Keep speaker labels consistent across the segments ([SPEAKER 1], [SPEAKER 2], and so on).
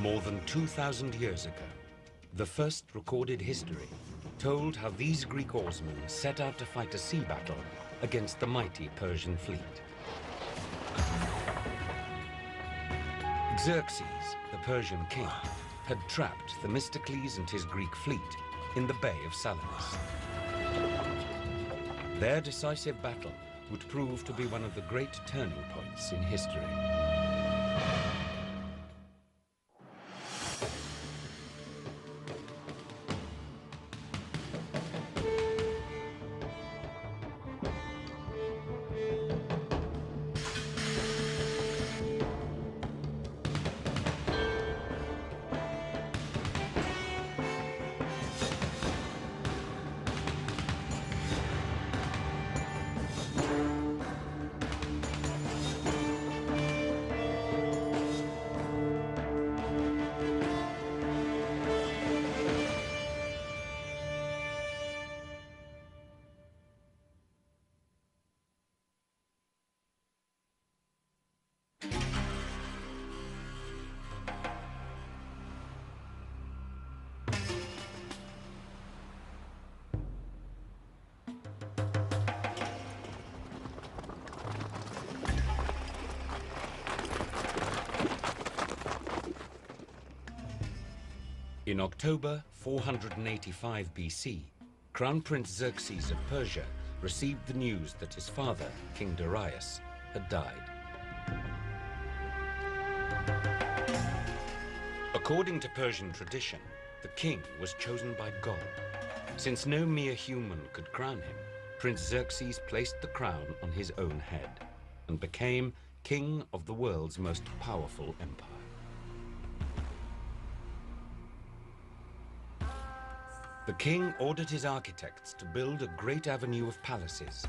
[SPEAKER 1] More than 2,000 years ago, the first recorded history told how these Greek oarsmen set out to fight a sea battle against the mighty Persian fleet. Xerxes, the Persian king, had trapped Themistocles and his Greek fleet in the Bay of Salamis. Their decisive battle would prove to be one of the great turning points in history. In October 485 BC, Crown Prince Xerxes of Persia received the news that his father, King Darius, had died. According to Persian tradition, the king was chosen by God. Since no mere human could crown him, Prince Xerxes placed the crown on his own head and became king of the world's most powerful empire. The king ordered his architects to build a great avenue of palaces.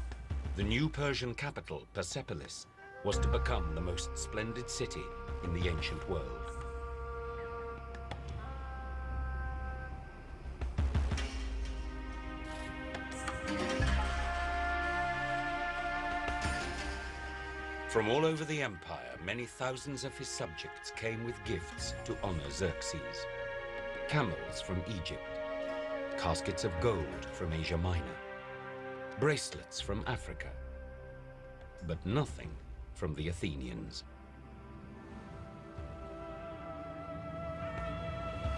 [SPEAKER 1] The new Persian capital, Persepolis, was to become the most splendid city in the ancient world. From all over the empire, many thousands of his subjects came with gifts to honor Xerxes. Camels from Egypt, caskets of gold from Asia Minor, bracelets from Africa, but nothing from the Athenians.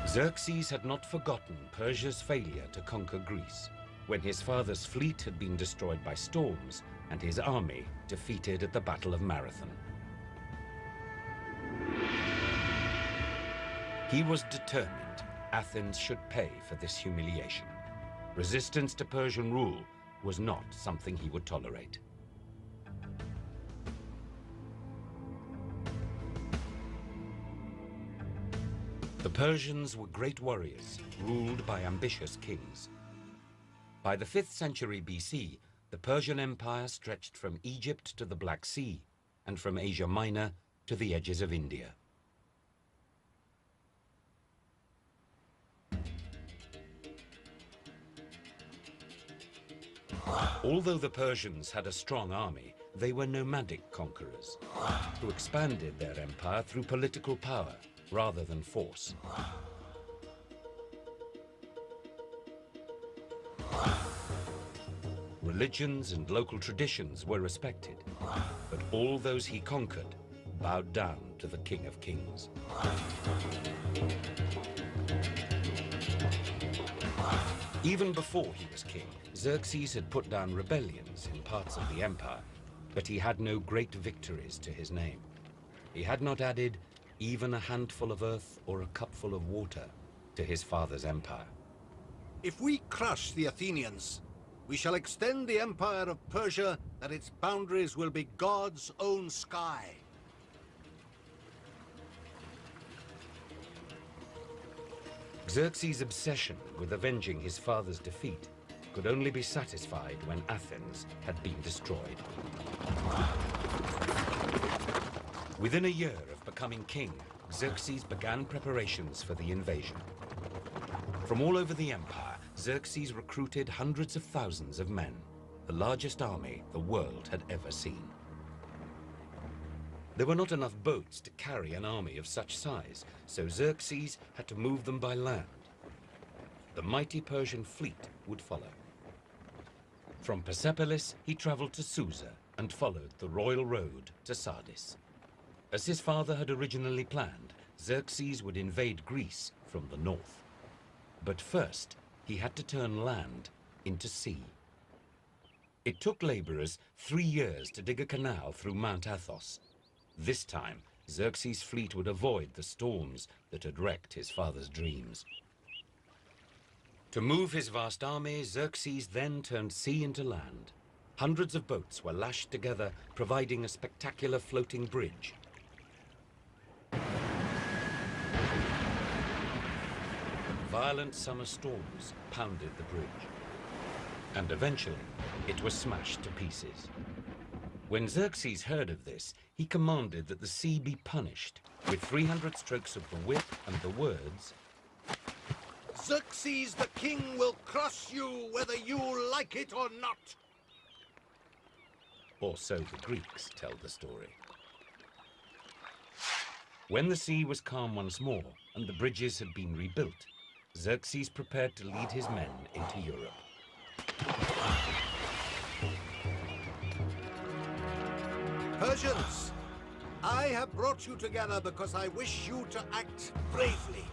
[SPEAKER 1] Xerxes had not forgotten Persia's failure to conquer Greece, when his father's fleet had been destroyed by storms and his army defeated at the Battle of Marathon. He was determined Athens should pay for this humiliation. Resistance to Persian rule was not something he would tolerate. The Persians were great warriors, ruled by ambitious kings. By the 5th century BC, the Persian Empire stretched from Egypt to the Black Sea, and from Asia Minor to the edges of India. Although the Persians had a strong army, they were nomadic conquerors who expanded their empire through political power rather than force. Religions and local traditions were respected, but all those he conquered bowed down to the King of Kings. Even before he was king, Xerxes had put down rebellions in parts of the empire, but he had no great victories to his name. He had not added even a handful of earth or a cupful of water to his father's empire.
[SPEAKER 2] If we crush the Athenians, we shall extend the empire of Persia that its boundaries will be God's own sky.
[SPEAKER 1] Xerxes' obsession with avenging his father's defeat could only be satisfied when Athens had been destroyed. Within a year of becoming king, Xerxes began preparations for the invasion. From all over the empire, Xerxes recruited hundreds of thousands of men, the largest army the world had ever seen. There were not enough boats to carry an army of such size, so Xerxes had to move them by land. The mighty Persian fleet would follow. From Persepolis, he traveled to Susa and followed the royal road to Sardis. As his father had originally planned, Xerxes would invade Greece from the north. But first, he had to turn land into sea. It took laborers 3 years to dig a canal through Mount Athos. This time, Xerxes' fleet would avoid the storms that had wrecked his father's dreams. To move his vast army, Xerxes then turned sea into land. Hundreds of boats were lashed together, providing a spectacular floating bridge. Violent summer storms pounded the bridge, and eventually it was smashed to pieces. When Xerxes heard of this, he commanded that the sea be punished with 300 strokes of the whip and the words,
[SPEAKER 2] Xerxes the king will crush you whether you like it or not.
[SPEAKER 1] Or so the Greeks tell the story. When the sea was calm once more and the bridges had been rebuilt, Xerxes prepared to lead his men into Europe.
[SPEAKER 2] Persians, I have brought you together because I wish you to act bravely.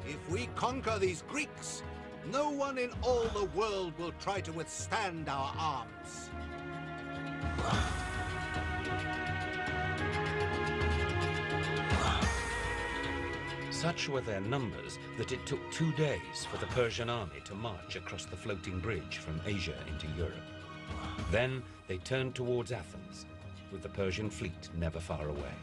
[SPEAKER 2] If we conquer these Greeks, no one in all the world will try to withstand our arms.
[SPEAKER 1] Such were their numbers that it took 2 days for the Persian army to march across the floating bridge from Asia into Europe. Then they turned towards Athens, with the Persian fleet never far away.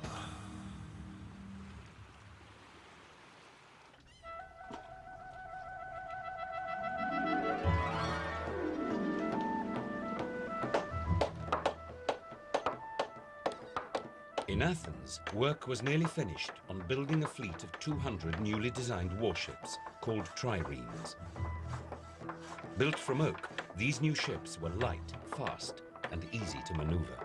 [SPEAKER 1] In Athens, work was nearly finished on building a fleet of 200 newly designed warships called triremes. Built from oak, these new ships were light, fast, and easy to maneuver.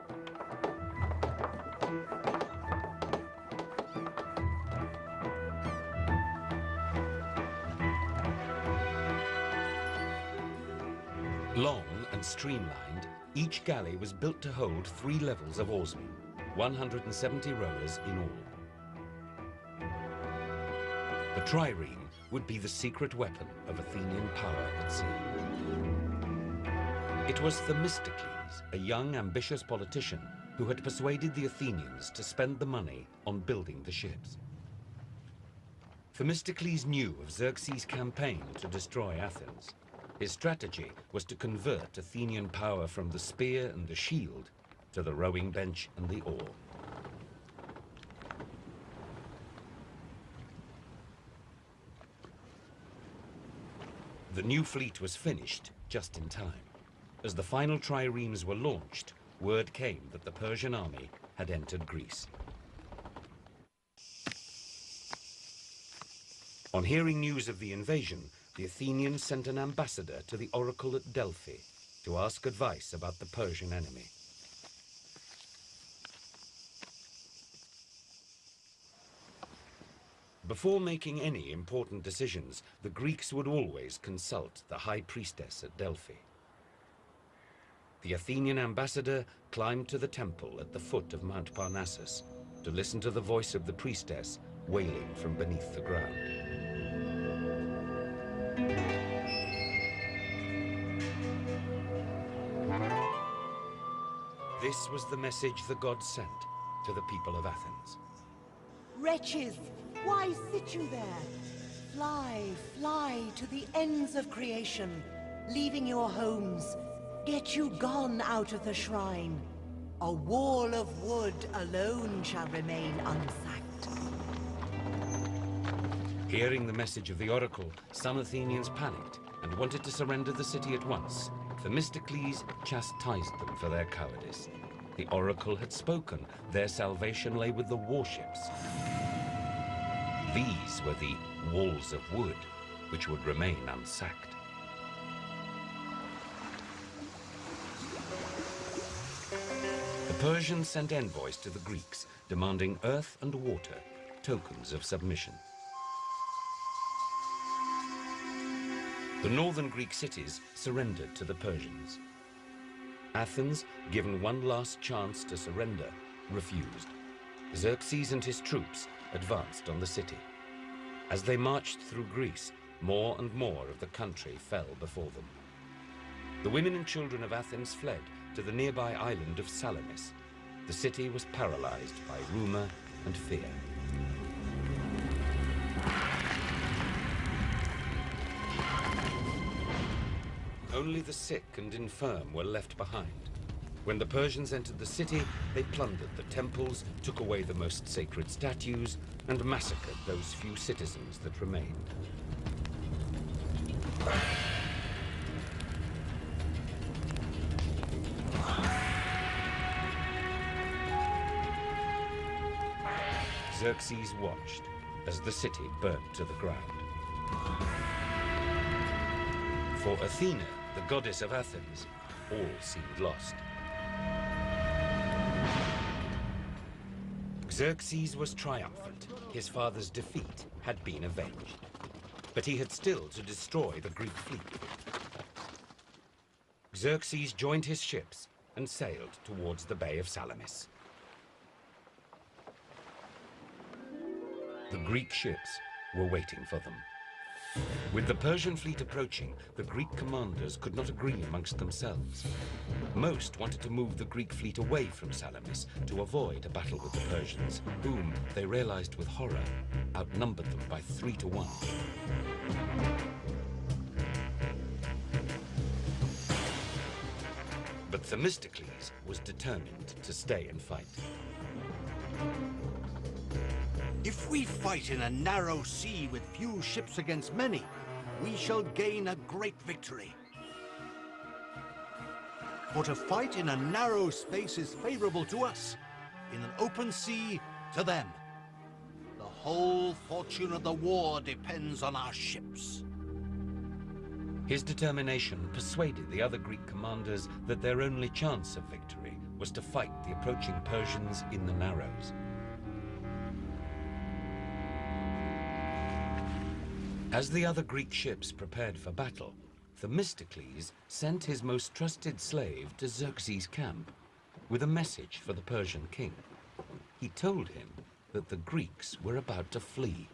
[SPEAKER 1] Long and streamlined, each galley was built to hold 3 levels of oarsmen, 170 rowers in all. The trireme would be the secret weapon of Athenian power at sea. It was Themistocles, a young, ambitious politician, who had persuaded the Athenians to spend the money on building the ships. Themistocles knew of Xerxes' campaign to destroy Athens. His strategy was to convert Athenian power from the spear and the shield to the rowing bench and the oar. The new fleet was finished just in time. As the final triremes were launched, word came that the Persian army had entered Greece. On hearing news of the invasion, the Athenians sent an ambassador to the oracle at Delphi to ask advice about the Persian enemy. Before making any important decisions, the Greeks would always consult the high priestess at Delphi. The Athenian ambassador climbed to the temple at the foot of Mount Parnassus to listen to the voice of the priestess wailing from beneath the ground. This was the message the gods sent to the people of Athens.
[SPEAKER 3] Wretches, why sit you there? Fly, fly to the ends of creation, leaving your homes. Get you gone out of the shrine. A wall of wood alone shall remain unsacked.
[SPEAKER 1] Hearing the message of the oracle, some Athenians panicked and wanted to surrender the city at once. Themistocles chastised them for their cowardice. The oracle had spoken. Their salvation lay with the warships. These were the walls of wood, which would remain unsacked. The Persians sent envoys to the Greeks, demanding earth and water, tokens of submission. The northern Greek cities surrendered to the Persians. Athens, given one last chance to surrender, refused. Xerxes and his troops advanced on the city. As they marched through Greece, more and more of the country fell before them. The women and children of Athens fled to the nearby island of Salamis. The city was paralyzed by rumor and fear. Only the sick and infirm were left behind. When the Persians entered the city, they plundered the temples, took away the most sacred statues, and massacred those few citizens that remained. Xerxes watched as the city burnt to the ground. For Athena, the goddess of Athens, all seemed lost. Xerxes was triumphant. His father's defeat had been avenged. But he had still to destroy the Greek fleet. Xerxes joined his ships and sailed towards the Bay of Salamis. The Greek ships were waiting for them. With the Persian fleet approaching, the Greek commanders could not agree amongst themselves. Most wanted to move the Greek fleet away from Salamis to avoid a battle with the Persians, whom, they realized with horror, outnumbered them by 3 to 1. But Themistocles was determined to stay and fight.
[SPEAKER 2] If we fight in a narrow sea with few ships against many, we shall gain a great victory. For to fight in a narrow space is favorable to us, in an open sea to them. The whole fortune of the war depends on our ships.
[SPEAKER 1] His determination persuaded the other Greek commanders that their only chance of victory was to fight the approaching Persians in the Narrows. As the other Greek ships prepared for battle, Themistocles sent his most trusted slave to Xerxes' camp with a message for the Persian king. He told him that the Greeks were about to flee.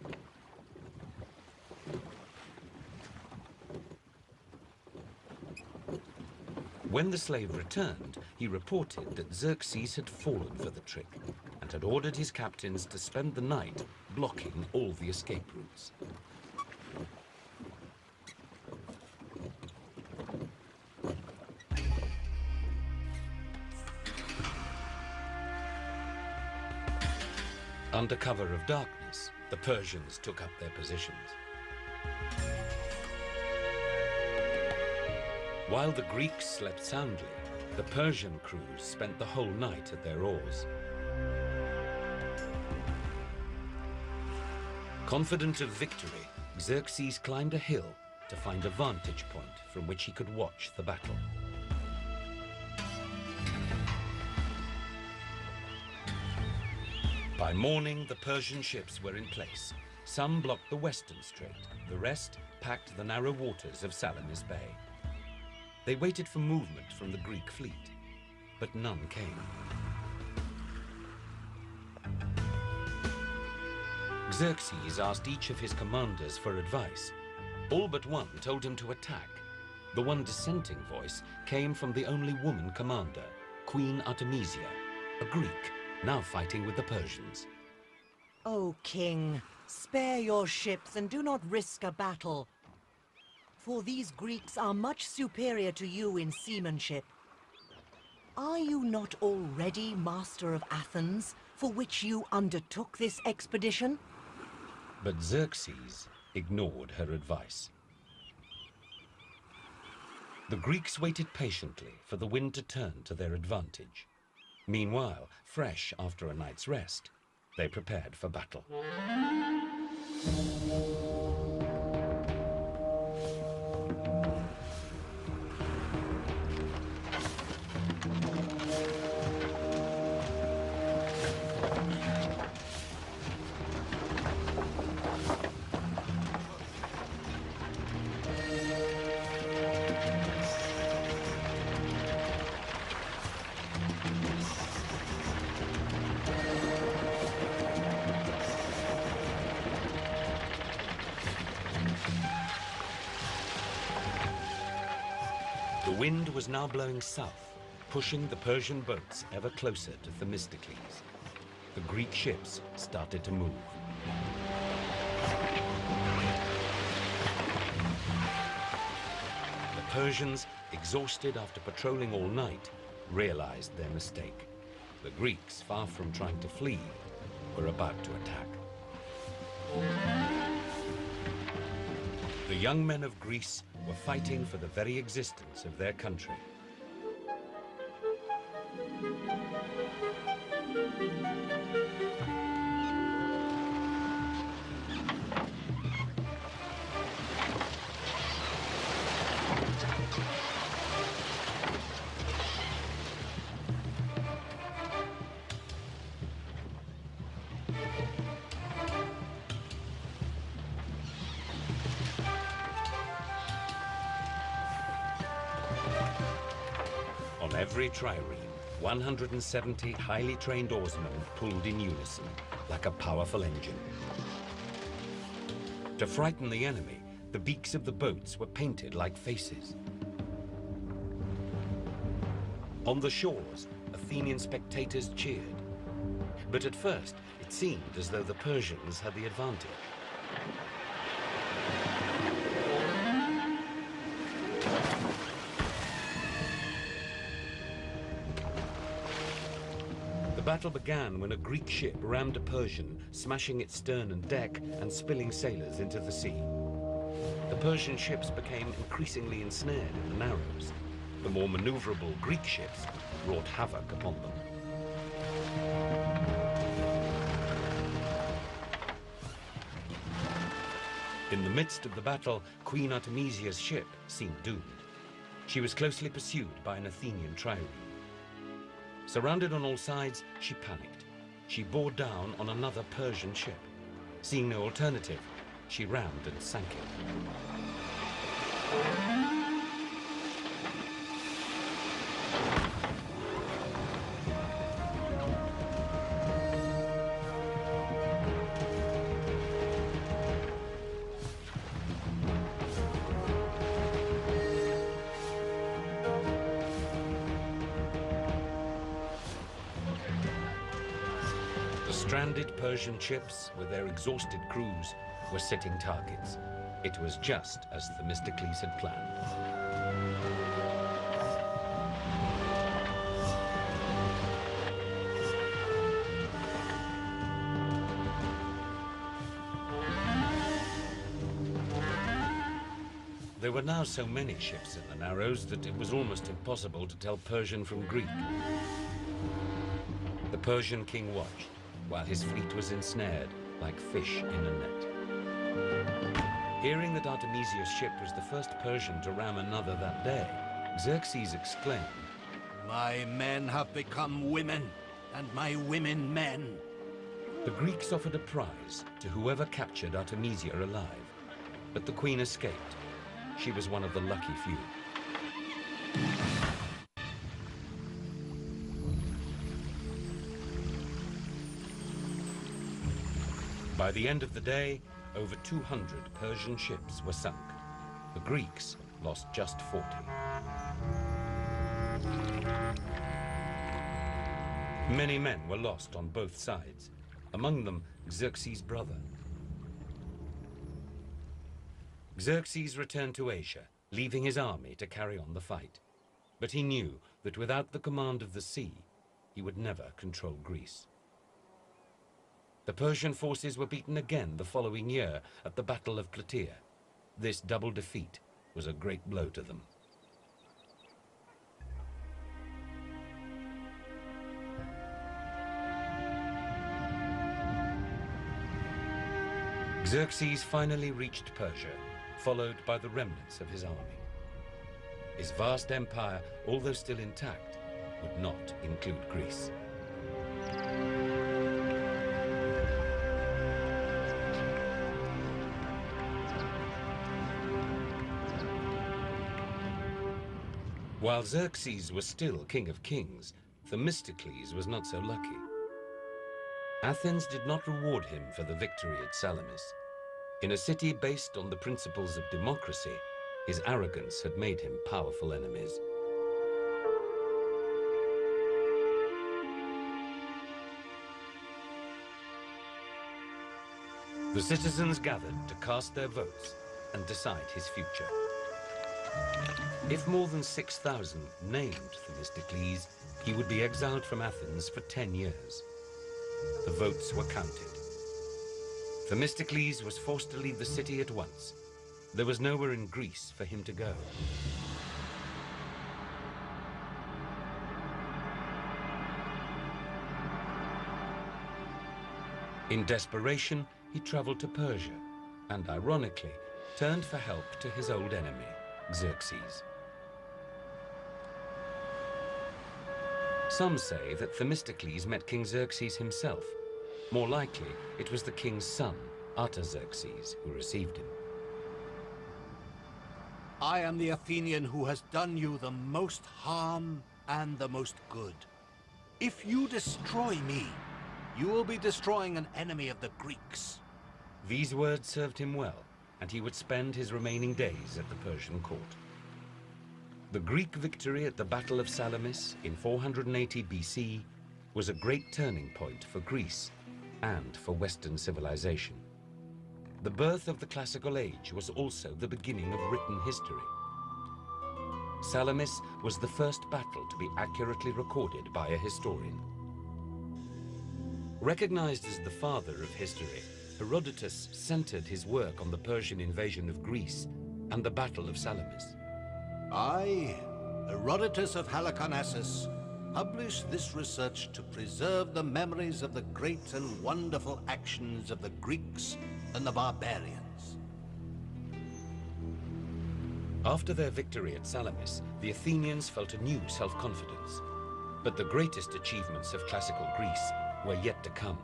[SPEAKER 1] When the slave returned, he reported that Xerxes had fallen for the trick and had ordered his captains to spend the night blocking all the escape routes. Under cover of darkness, the Persians took up their positions. While the Greeks slept soundly, the Persian crews spent the whole night at their oars. Confident of victory, Xerxes climbed a hill to find a vantage point from which he could watch the battle. By morning, the Persian ships were in place. Some blocked the western strait, the rest packed the narrow waters of Salamis Bay. They waited for movement from the Greek fleet, but none came. Xerxes asked each of his commanders for advice. All but one told him to attack. The one dissenting voice came from the only woman commander, Queen Artemisia, a Greek, now fighting with the Persians.
[SPEAKER 3] O king, spare your ships and do not risk a battle. For these Greeks are much superior to you in seamanship. Are you not already master of Athens, for which you undertook this expedition?
[SPEAKER 1] But Xerxes ignored her advice. The Greeks waited patiently for the wind to turn to their advantage. Meanwhile, fresh after a night's rest, they prepared for battle. wind was now blowing south, pushing the Persian boats ever closer to Themistocles. The Greek ships started to move. The Persians, exhausted after patrolling all night, realized their mistake. The Greeks, far from trying to flee, were about to attack. The young men of Greece were fighting for the very existence of their country. On every trireme, 170 highly trained oarsmen pulled in unison, like a powerful engine. To frighten the enemy, the beaks of the boats were painted like faces. On the shores, Athenian spectators cheered. But at first, it seemed as though the Persians had the advantage. The battle began when a Greek ship rammed a Persian, smashing its stern and deck and spilling sailors into the sea. The Persian ships became increasingly ensnared in the narrows. The more maneuverable Greek ships wrought havoc upon them. In the midst of the battle, Queen Artemisia's ship seemed doomed. She was closely pursued by an Athenian trireme. Surrounded on all sides, she panicked. She bore down on another Persian ship. Seeing no alternative, she rammed and sank it. The stranded Persian ships, with their exhausted crews, were setting targets. It was just as Themistocles had planned. There were now so many ships in the Narrows that it was almost impossible to tell Persian from Greek. The Persian king watched, while his fleet was ensnared like fish in a net. Hearing that Artemisia's ship was the first Persian to ram another that day, Xerxes exclaimed,
[SPEAKER 2] My men have become women, and my women men.
[SPEAKER 1] The Greeks offered a prize to whoever captured Artemisia alive, but the queen escaped. She was one of the lucky few. By the end of the day, over 200 Persian ships were sunk. The Greeks lost just 40. Many men were lost on both sides, among them Xerxes' brother. Xerxes returned to Asia, leaving his army to carry on the fight. But he knew that without the command of the sea, he would never control Greece. The Persian forces were beaten again the following year at the Battle of Plataea. This double defeat was a great blow to them. Xerxes finally reached Persia, followed by the remnants of his army. His vast empire, although still intact, would not include Greece. While Xerxes was still king of kings, Themistocles was not so lucky. Athens did not reward him for the victory at Salamis. In a city based on the principles of democracy, his arrogance had made him powerful enemies. The citizens gathered to cast their votes and decide his future. If more than 6,000 named Themistocles, he would be exiled from Athens for 10 years. The votes were counted. Themistocles was forced to leave the city at once. There was nowhere in Greece for him to go. In desperation, he traveled to Persia and, ironically, turned for help to his old enemy, Xerxes. Some say that Themistocles met King Xerxes himself. More likely, it was the king's son, Artaxerxes, who received him.
[SPEAKER 2] I am the Athenian who has done you the most harm and the most good. If you destroy me, you will be destroying an enemy of the Greeks.
[SPEAKER 1] These words served him well, and he would spend his remaining days at the Persian court. The Greek victory at the Battle of Salamis in 480 BC was a great turning point for Greece and for Western civilization. The birth of the classical age was also the beginning of written history. Salamis was the first battle to be accurately recorded by a historian. Recognized as the father of history, Herodotus centered his work on the Persian invasion of Greece and the Battle of Salamis.
[SPEAKER 2] I, Herodotus of Halicarnassus, publish this research to preserve the memories of the great and wonderful actions of the Greeks and the barbarians.
[SPEAKER 1] After their victory at Salamis, the Athenians felt a new self-confidence. But the greatest achievements of classical Greece were yet to come.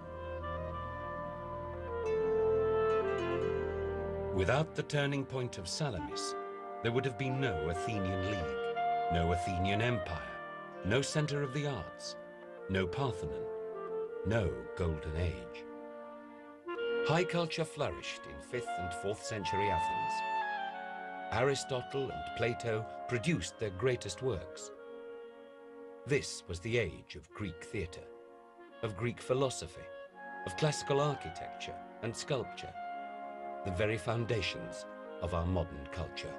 [SPEAKER 1] Without the turning point of Salamis, there would have been no Athenian League, no Athenian Empire, no center of the arts, no Parthenon, no Golden Age. High culture flourished in 5th and 4th century Athens. Aristotle and Plato produced their greatest works. This was the age of Greek theater, of Greek philosophy, of classical architecture and sculpture, the very foundations of our modern culture.